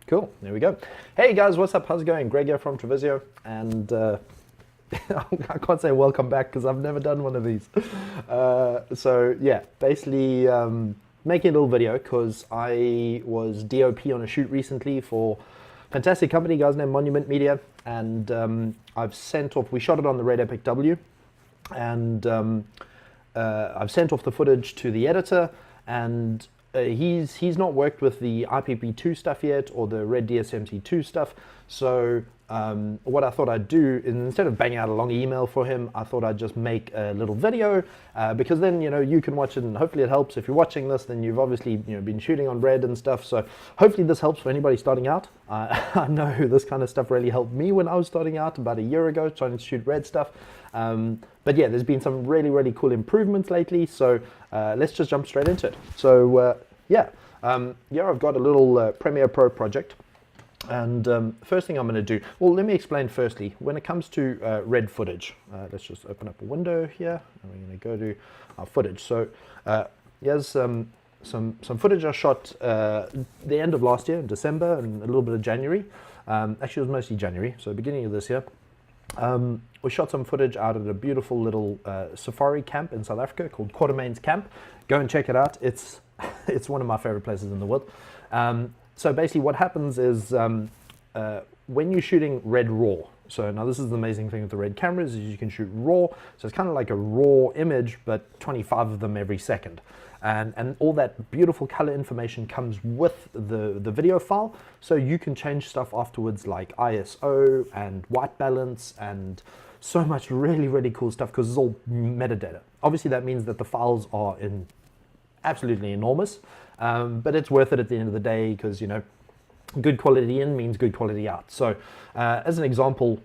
Cool, there we go. Hey guys, what's up? How's it going? Greg here from Travizeo, and I can't say welcome back because I've never done one of these. So yeah, basically making a little video because I was DOP on a shoot recently for a fantastic company, guys named Monument Media, and I've sent off, we shot it on the Red Epic W, and I've sent off the footage to the editor, and he's not worked with the IPP2 stuff yet or the Red DSMC2 stuff. So what I thought I'd do is, instead of banging out a long email for him, I thought I'd just make a little video because then you can watch it, and hopefully it helps. If you're watching this, then you've obviously been shooting on Red and stuff. So hopefully this helps for anybody starting out. I know this kind of stuff really helped me when I was starting out about a year ago trying to shoot Red stuff. But yeah, there's been some really cool improvements lately, so let's just jump straight into it. So yeah, I've got a little Premiere Pro project, and first thing I'm going to do, well, let me explain firstly, when it comes to Red footage, let's just open up a window here, and we're going to go to our footage. So here's some footage I shot the end of last year in December and a little bit of January. Actually, it was mostly January, so beginning of this year. We shot some footage out at a beautiful little safari camp in South Africa called Quartermain's Camp. Go and check it out. It's one of my favorite places in the world. So basically what happens is when you're shooting Red RAW, so now this is the amazing thing with the Red cameras, is you can shoot RAW, so it's kind of like a raw image, but 25 of them every second. And all that beautiful color information comes with the video file, so you can change stuff afterwards like ISO and white balance and so much really cool stuff because it's all metadata. Obviously that means that the files are absolutely enormous, but it's worth it at the end of the day because good quality in means good quality out. So as an example,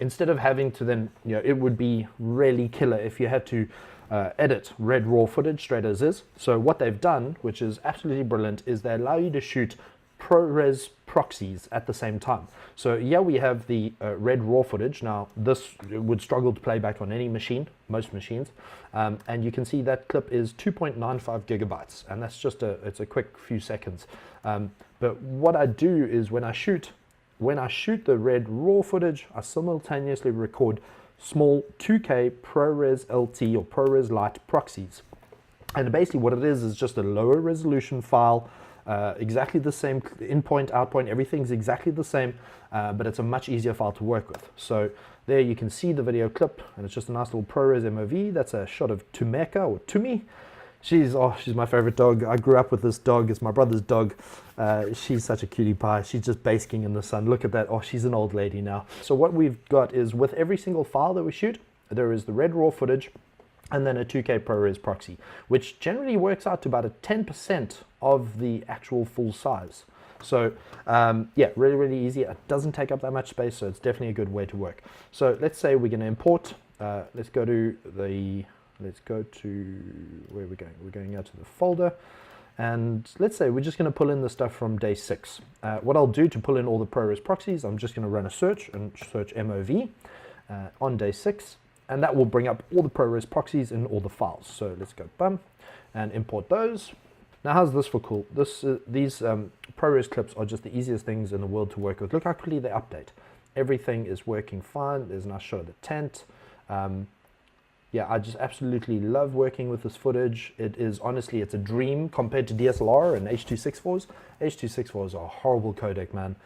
instead of having to then, it would be really killer if you had to edit Red RAW footage straight as is. So what they've done, which is absolutely brilliant, is they allow you to shoot ProRes proxies at the same time. So yeah, we have the Red RAW footage. Now this would struggle to play back on any machine, most machines, and you can see that clip is 2.95 gigabytes, and that's just it's a quick few seconds. But what I do is when I shoot the Red RAW footage, I simultaneously record small 2K ProRes LT or ProRes Lite proxies. And basically what it is just a lower resolution file, exactly the same in-point, out-point, everything's exactly the same, but it's a much easier file to work with. So there you can see the video clip, and it's just a nice little ProRes MOV. That's a shot of Tumeka or Tumi. She's my favorite dog. I grew up with this dog. It's my brother's dog. She's such a cutie pie. She's just basking in the sun. Look at that. Oh, she's an old lady now. So what we've got is with every single file that we shoot, there is the Red RAW footage and then a 2K ProRes proxy, which generally works out to about a 10% of the actual full size. So yeah, really easy. It doesn't take up that much space, so it's definitely a good way to work. So let's say we're going to import. Let's go to where we're going. We're going out to the folder, and let's say we're just going to pull in the stuff from day 6. What I'll do to pull in all the ProRes proxies, I'm just going to run a search and search MOV on day 6, and that will bring up all the ProRes proxies in all the files. So let's go bum and import those. Now how's this for cool? These ProRes clips are just the easiest things in the world to work with. Look how quickly they update. Everything is working fine. There's a nice shot of the tent. Yeah, I just absolutely love working with this footage. It is honestly, it's a dream compared to DSLR and H.264s. H.264s are a horrible codec, man.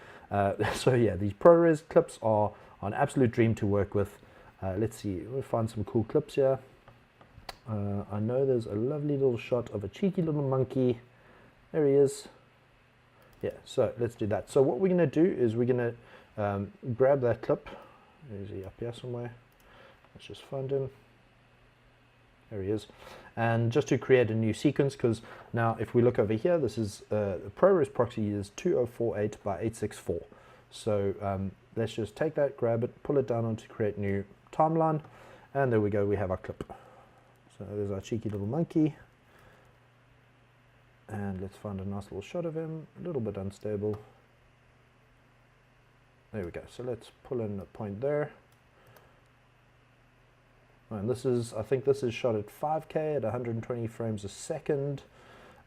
So yeah, these ProRes clips are an absolute dream to work with. Let's see, we'll find some cool clips here. I know there's a lovely little shot of a cheeky little monkey. There he is. Yeah, so let's do that. So what we're going to do is we're going to grab that clip. Is he up here somewhere? Let's just find him. There he is. And just to create a new sequence, because now if we look over here, this is the ProRes proxy is 2048 by 864. So let's just take that, grab it, pull it down onto create new timeline, and there we go, we have our clip. So there's our cheeky little monkey, and let's find a nice little shot of him, a little bit unstable. There we go. So let's pull in a point there. And this is, I think this is shot at 5K at 120 frames a second.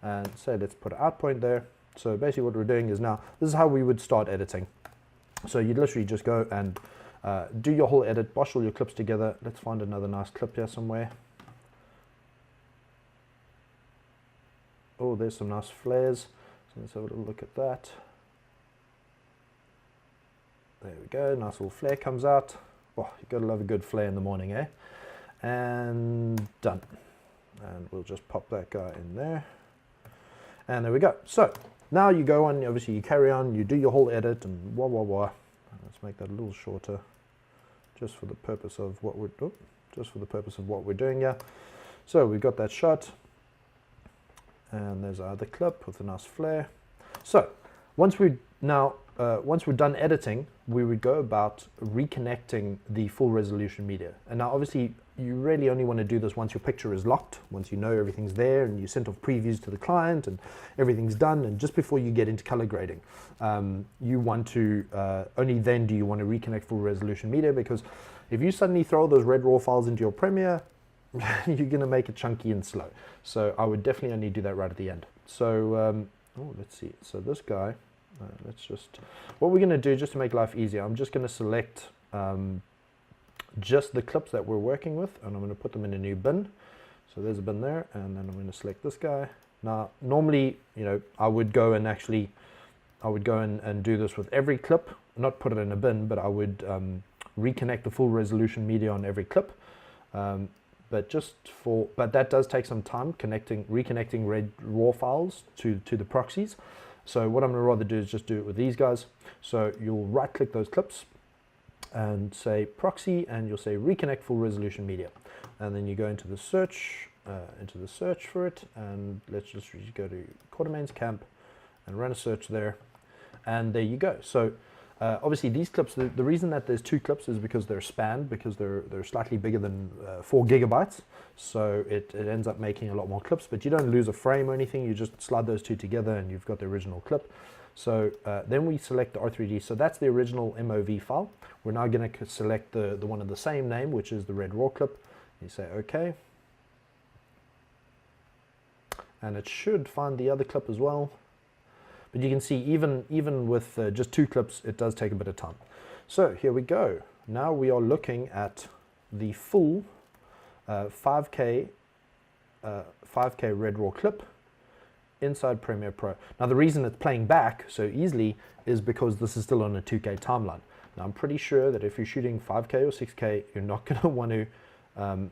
And so let's put an out point there. So basically what we're doing is now, this is how we would start editing. So you'd literally just go and do your whole edit, bosh all your clips together. Let's find another nice clip here somewhere. Oh, there's some nice flares. So let's have a little look at that. There we go, nice little flare comes out. Oh, you've got to love a good flare in the morning, eh? And done. And we'll just pop that guy in there. And there we go. So now you go on, obviously you carry on, you do your whole edit and wah wah wah. Let's make that a little shorter, just for the purpose of what we're doing here. So we've got that shot, and there's our other clip with a nice flare. So once we're done editing, we would go about reconnecting the full resolution media. And now obviously you really only want to do this once your picture is locked, once you know everything's there and you sent off previews to the client and everything's done, and just before you get into color grading. You want to, only then do you want to reconnect full resolution media, because if you suddenly throw those red raw files into your Premiere, you're going to make it chunky and slow. So I would definitely only do that right at the end. So, let's see. So this guy, what we're going to do just to make life easier, I'm just going to select just the clips that we're working with, and I'm going to put them in a new bin. So there's a bin there, and then I'm going to select this guy. Now, normally, I would go and do this with every clip, not put it in a bin, but I would reconnect the full resolution media on every clip. But that does take some time, reconnecting red raw files to the proxies. So what I'm going to rather do is just do it with these guys. So you'll right click those clips and say proxy, and you'll say reconnect full resolution media. And then you go into the search for it, and let's just go to Quartermain's Camp and run a search there. And there you go. So obviously these clips, the reason that there's two clips is because they're spanned, because they're slightly bigger than 4 gigabytes. So it ends up making a lot more clips, but you don't lose a frame or anything. You just slide those two together and you've got the original clip. So then we select the R3D. So that's the original MOV file. We're now going to select the one of the same name, which is the red raw clip. You say OK. And it should find the other clip as well. But you can see even with just 2 clips, it does take a bit of time. So here we go. Now we are looking at the full 5K red raw clip inside Premiere Pro. Now the reason it's playing back so easily is because this is still on a 2K timeline. Now I'm pretty sure that if you're shooting 5K or 6K, you're not going to want to. I'm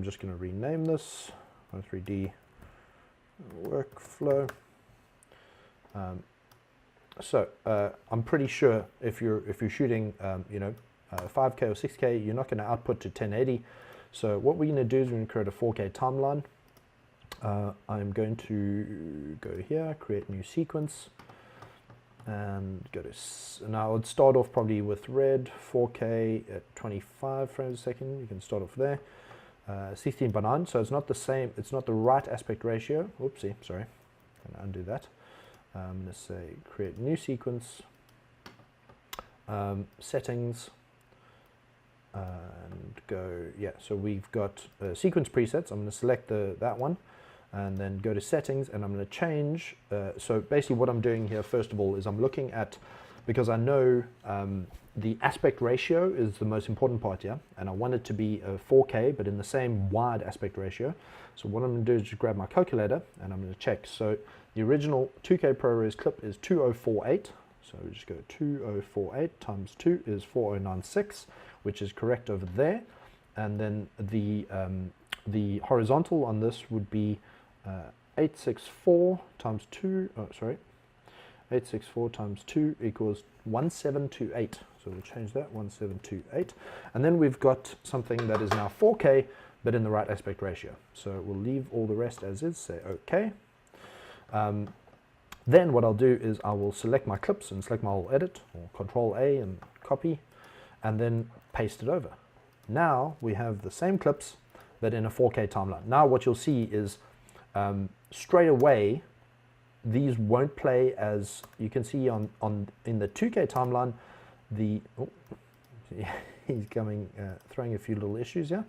just going to rename this R3D workflow. I'm pretty sure if you're shooting 5K or 6K, you're not going to output to 1080. So what we're going to do is we're going to create a 4K timeline. I'm going to go here, create new sequence, and go to, now I would start off probably with red, 4K at 25 frames a second. You can start off there. 16:9, so it's not the same, it's not the right aspect ratio. Whoopsie, sorry, I'm going to undo that. I'm going to say create new sequence, settings, and go, so we've got sequence presets. I'm going to select that one, and then go to settings, and I'm going to change, so basically what I'm doing here first of all is I'm looking at, because I know the aspect ratio is the most important part here, and I want it to be a 4K but in the same wide aspect ratio. So what I'm going to do is just grab my calculator and I'm going to check. So the original 2K ProRes clip is 2048, so we just go 2048 times 2 is 4096, which is correct over there. And then the horizontal on this would be 864 times 2, 864 times 2 equals 1728. So we'll change that, 1728. And then we've got something that is now 4K, but in the right aspect ratio. So we'll leave all the rest as is, say OK. Then what I'll do is I will select my clips and select my whole edit, or Control A and copy, and then paste it over. Now we have the same clips, but in a 4K timeline. Now what you'll see is straight away, these won't play as you can see in the 2K timeline. He's coming, throwing a few little issues here.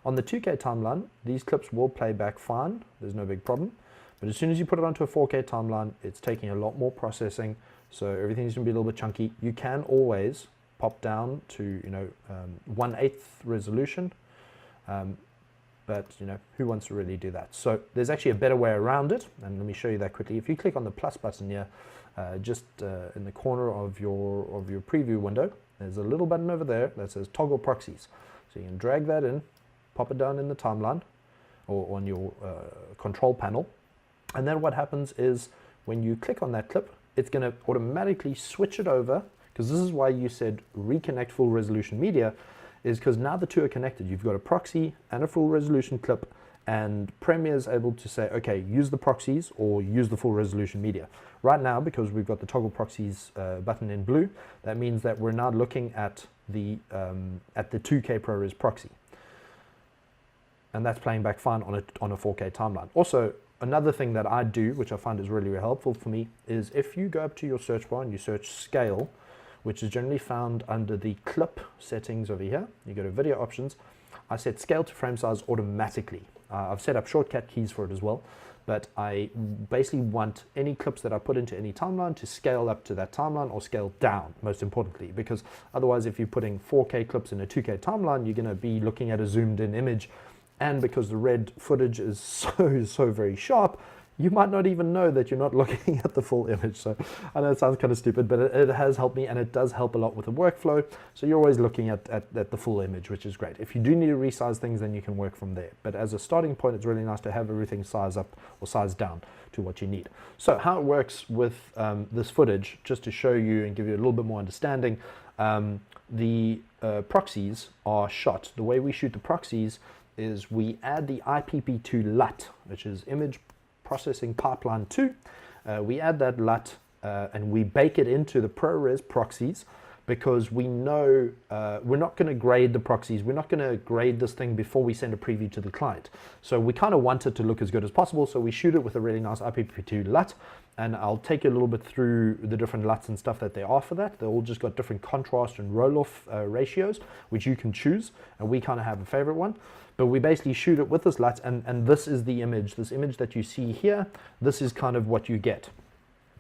On the 2K timeline, these clips will play back fine. There's no big problem. But as soon as you put it onto a 4K timeline, it's taking a lot more processing. So everything's going to be a little bit chunky. You can always pop down to 1/8 resolution. But who wants to really do that? So there's actually a better way around it, and let me show you that quickly. If you click on the plus button here, just in the corner of your preview window, there's a little button over there that says toggle proxies. So you can drag that in, pop it down in the timeline or on your control panel, and then what happens is when you click on that clip, it's going to automatically switch it over, because this is why you said reconnect full resolution media, is because now the two are connected. You've got a proxy and a full resolution clip, and Premiere is able to say, okay, use the proxies or use the full resolution media. Right now, because we've got the toggle proxies button in blue, that means that we're now looking at the 2K ProRes proxy. And that's playing back fine on a 4K timeline. Also, another thing that I do, which I find is really, really helpful for me, is if you go up to your search bar and you search scale, which is generally found under the clip settings over here, you go to video options, I set scale to frame size automatically. I've set up shortcut keys for it as well, but I basically want any clips that I put into any timeline to scale up to that timeline or scale down, most importantly, because otherwise if you're putting 4K clips in a 2K timeline, you're going to be looking at a zoomed in image, and because the red footage is so very sharp, you might not even know that you're not looking at the full image. So I know it sounds kind of stupid, but it has helped me, and it does help a lot with the workflow. So you're always looking at the full image, which is great. If you do need to resize things, then you can work from there. But as a starting point, it's really nice to have everything size up or size down to what you need. So how it works with this footage, just to show you and give you a little bit more understanding, the proxies are shot. The way we shoot the proxies is we add the IPP2 LUT, which is image processing pipeline 2. We add that LUT and we bake it into the ProRes proxies, because we know we're not going to grade the proxies. We're not going to grade this thing before we send a preview to the client. So we kind of want it to look as good as possible. So we shoot it with a really nice IPP2 LUT, and I'll take you a little bit through the different LUTs and stuff that they are for that. They're all just got different contrast and roll-off ratios, which you can choose, and we kind of have a favorite one. But we basically shoot it with this LUT, and this is the image. This image that you see here, this is kind of what you get.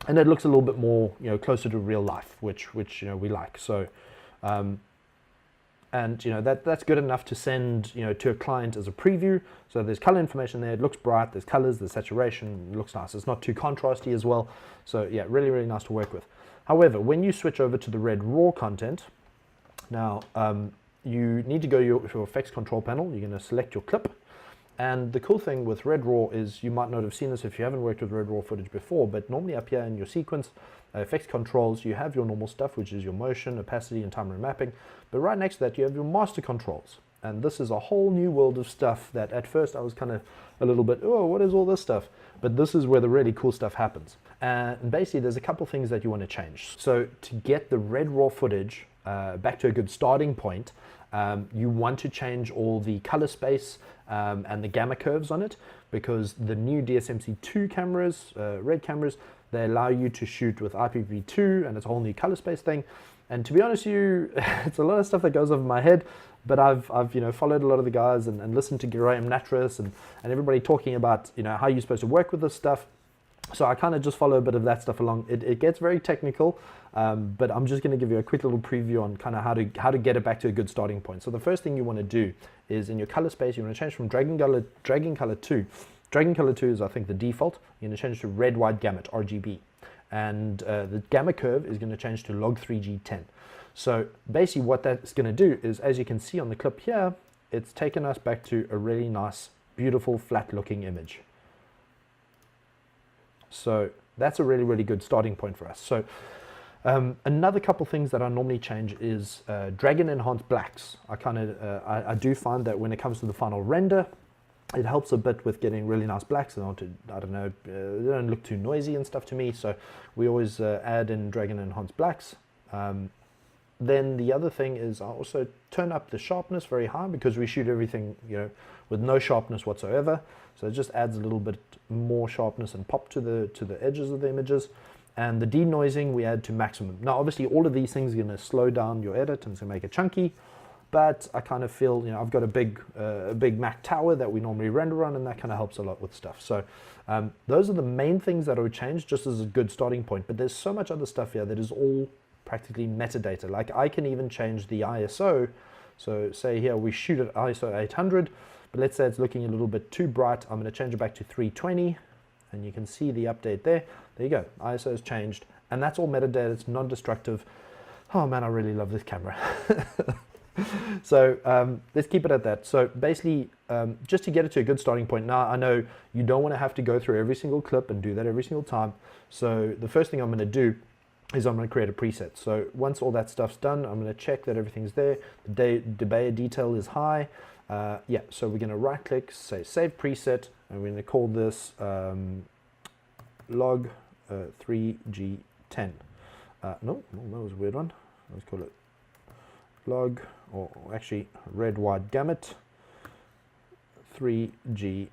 And it looks a little bit more, closer to real life, which we like. So, and that's good enough to send, to a client as a preview. So there's color information there. It looks bright. There's colors. There's saturation. It looks nice. It's not too contrasty as well. So yeah, really, really nice to work with. However, when you switch over to the red raw content, now you need to go to your effects control panel. You're going to select your clip. And the cool thing with Red Raw is, you might not have seen this if you haven't worked with Red Raw footage before, but normally up here in your sequence, effects controls, you have your normal stuff, which is your motion, opacity, and time remapping. But right next to that, you have your master controls. And this is a whole new world of stuff that at first I was kind of a little bit, oh, what is all this stuff? But this is where the really cool stuff happens. And basically, there's a couple things that you want to change. So to get the Red Raw footage back to a good starting point, you want to change all the color space and the gamma curves on it, because the new DSMC2 cameras, red cameras, they allow you to shoot with IPV2, and it's a whole new color space thing. And to be honest with you, it's a lot of stuff that goes over my head, but I've followed a lot of the guys and listened to Graham Natras and everybody talking about how you're supposed to work with this stuff. So I kind of just follow a bit of that stuff along. It gets very technical, but I'm just going to give you a quick little preview on kind of how to get it back to a good starting point. So the first thing you want to do is, in your color space, you want to change from Dragon Color 2. Dragon Color 2 is, I think, the default. You're going to change to Red White Gamut, RGB. And the gamma curve is going to change to log 3G10. So basically what that's going to do is, as you can see on the clip here, it's taken us back to a really nice, beautiful, flat-looking image. So that's a really, really good starting point for us. So another couple things that I normally change is Dragon Enhanced Blacks. I do find that when it comes to the final render, it helps a bit with getting really nice blacks. I don't know, they don't look too noisy and stuff to me. So we always add in Dragon Enhanced Blacks. Then the other thing is, I also turn up the sharpness very high, because we shoot everything with no sharpness whatsoever. So it just adds a little bit more sharpness and pop to the edges of the images. And the denoising we add to maximum. Now obviously all of these things are going to slow down your edit and it's going to make it chunky. but I kind of feel, I've got a big Mac tower that we normally render on, and that kind of helps a lot with stuff. So those are the main things that I would change just as a good starting point. But there's so much other stuff here that is all practically metadata. Like I can even change the ISO. So say here we shoot at ISO 800, but let's say it's looking a little bit too bright. I'm going to change it back to 320, and you can see the update there. There you go. ISO has changed, and that's all metadata. It's non-destructive. Oh man, I really love this camera. So let's keep it at that. So basically, just to get it to a good starting point. Now, I know you don't want to have to go through every single clip and do that every single time. So the first thing I'm going to do is I'm going to create a preset. So once all that stuff's done, I'm going to check that everything's there. The debye detail is high. Yeah, so we're going to right click, say save preset, and we're going to call this log 3G10. No, that was a weird one. Let's call it log, or actually red wide gamut 3G10.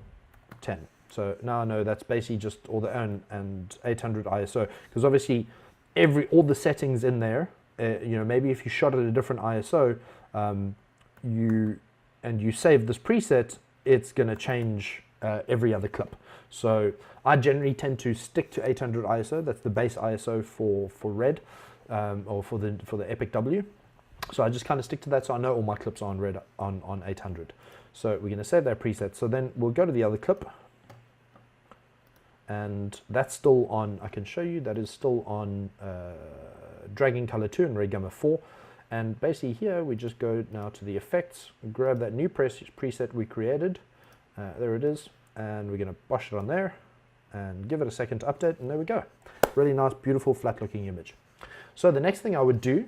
So now I know that's basically just all the and 800 ISO, because obviously all the settings in there, maybe if you shot at a different ISO, you save this preset, it's going to change every other clip. So I generally tend to stick to 800 ISO. That's the base ISO for red, or for the Epic W. So I just kind of stick to that, so I know all my clips are on red on 800. So we're going to save that preset. So then we'll go to the other clip, and that's still on. I can show you that is still on Dragging Color 2 and Red Gamma 4. And basically here we just go now to the effects, grab that new preset we created. There it is, and we're going to bosh it on there and give it a second to update, and there we go. Really nice, beautiful, flat looking image. So the next thing I would do,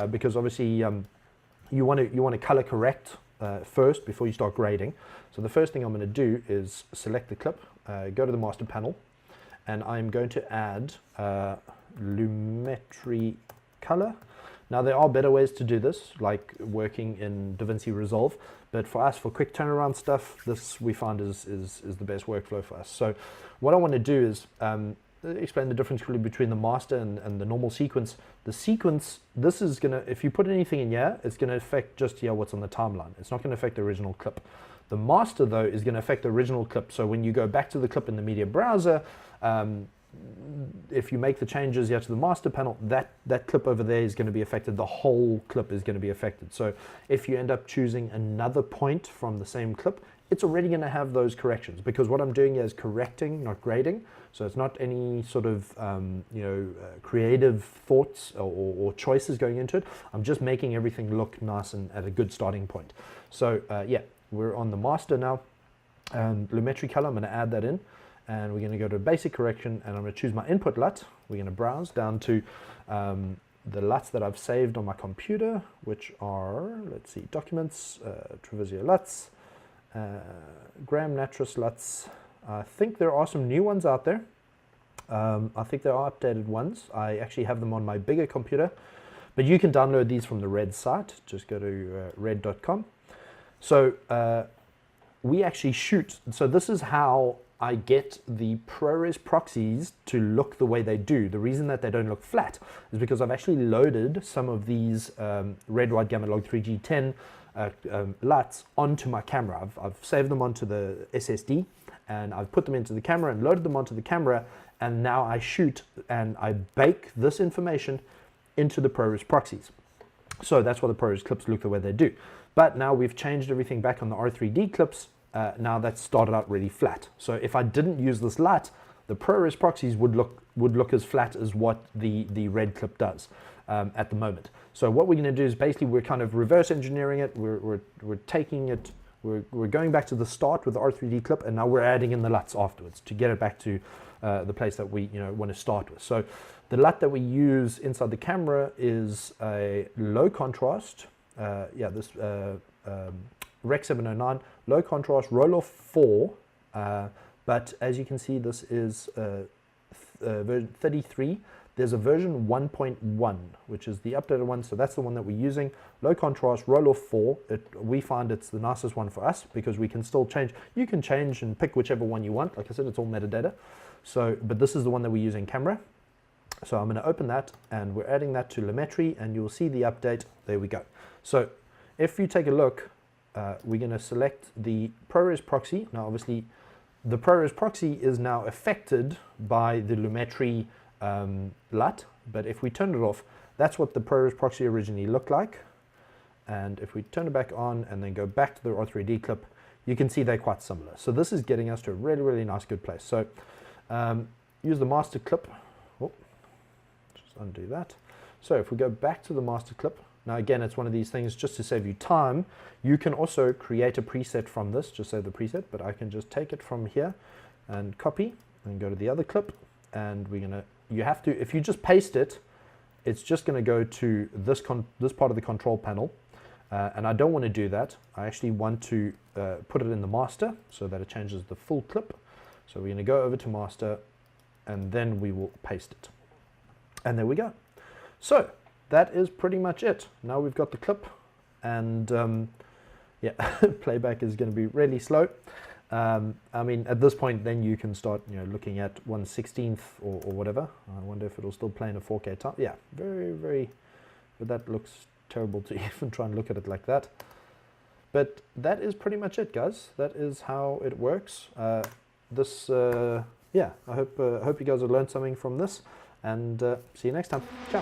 because obviously you want to color correct first before you start grading. So the first thing I'm going to do is select the clip, go to the master panel, and I'm going to add lumetri color. Now there are better ways to do this, like working in DaVinci Resolve, but for us, for quick turnaround stuff, this we find is the best workflow for us. So what I want to do is explain the difference between the master and the normal sequence. The sequence, this is going to, if you put anything in here, it's going to affect just here what's on the timeline. It's not going to affect the original clip. The master, though, is going to affect the original clip. So when you go back to the clip in the media browser, if you make the changes here to the master panel, that clip over there is going to be affected. The whole clip is going to be affected. So if you end up choosing another point from the same clip, it's already going to have those corrections, because what I'm doing here is correcting, not grading. So it's not any sort of creative thoughts or choices going into it. I'm just making everything look nice and at a good starting point. So yeah, we're on the master now. Lumetri color, I'm going to add that in, and we're going to go to basic correction, and I'm going to choose my input LUT. We're going to browse down to the LUTs that I've saved on my computer, which are, let's see, documents, Travizeo LUTs, Graham Natras LUTs. I think there are some new ones out there. I think there are updated ones. I actually have them on my bigger computer, but you can download these from the Red site. Just go to red.com. So we actually shoot. So this is how I get the ProRes proxies to look the way they do. The reason that they don't look flat is because I've actually loaded some of these red wide gamma log 3G10 LUTs onto my camera. I've saved them onto the SSD, and I've put them into the camera and loaded them onto the camera, and now I shoot and I bake this information into the ProRes proxies. So that's why the ProRes clips look the way they do. But now we've changed everything back on the R3D clips. Now that's started out really flat. So if I didn't use this LUT, the ProRes proxies would look as flat as what the red clip does at the moment. So what we're going to do is basically we're kind of reverse engineering it. We're taking it. We're going back to the start with the R3D clip, and now we're adding in the LUTs afterwards to get it back to the place that we want to start with. So the LUT that we use inside the camera is a low contrast. This Rec 709 low contrast roll-off 4. But as you can see, this is version 33. There's a version 1.1, which is the updated one, so that's the one that we're using. Low contrast, roll-off 4. We find it's the nicest one for us because we can still change. You can change and pick whichever one you want. Like I said, it's all metadata. So, but this is the one that we use in camera. So I'm going to open that, and we're adding that to Lumetri, and you'll see the update. There we go. So if you take a look, we're going to select the ProRes proxy. Now, obviously, the ProRes proxy is now affected by the Lumetri LUT, but if we turn it off, that's what the ProRes proxy originally looked like. And if we turn it back on and then go back to the R3D clip, you can see they're quite similar. So this is getting us to a really, really nice, good place. So use the master clip. Oh, just undo that. So if we go back to the master clip, now again, it's one of these things just to save you time. You can also create a preset from this, just save the preset, but I can just take it from here and copy and go to the other clip. And we're gonna, you have to, if you just paste it, it's just gonna go to this part of the control panel. And I don't want to do that. I actually want to put it in the master so that it changes the full clip. So we're going to go over to master and then we will paste it. And there we go. So that is pretty much it. Now we've got the clip and yeah, playback is going to be really slow. I mean, at this point, then you can start, looking at 1/16 or whatever. I wonder if it'll still play in a 4K time. Yeah, very, very, but that looks terrible to even try and look at it like that. But that is pretty much it, guys. That is how it works. Yeah, I hope you guys have learned something from this, and see you next time. Ciao.